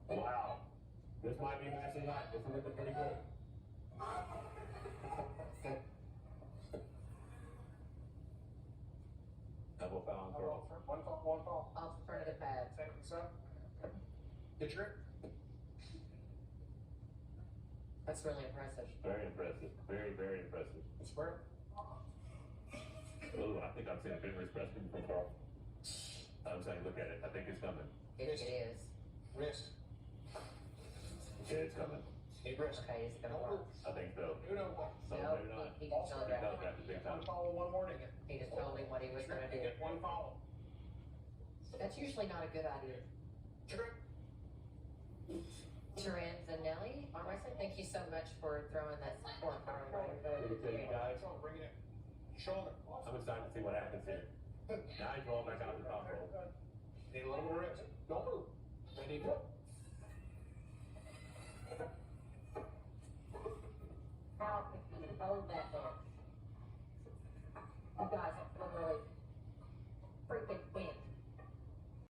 Wow. This might be nicely hot. This is looking pretty good. Double foul on Karl. One fall. Off the front of the pad. Second, son. Get your grip. That's really impressive. Very impressive. Very, very impressive. Square. Ooh, I think I've seen a bigger expression from Karl. I'm saying, look at it. I think it's coming. It is. Wrist. Yeah, it's coming. Hey, wrist. Okay, it's gonna work. I think so. You know, So No, maybe not. he just He telegraphed. telegraphed it big time. one follow, one warning. He just told me what he was gonna do. Get one follow. That's usually not a good idea. Trip. Terence and Nelly, Arm Wrestling, thank you so much for throwing that support for Let me tell you guys, Bring it in. Shoulder. I'm excited to see what happens here. Now he's rolling back out the top roll. Need a little more wrist. Don't move. Ready, go. How could he hold that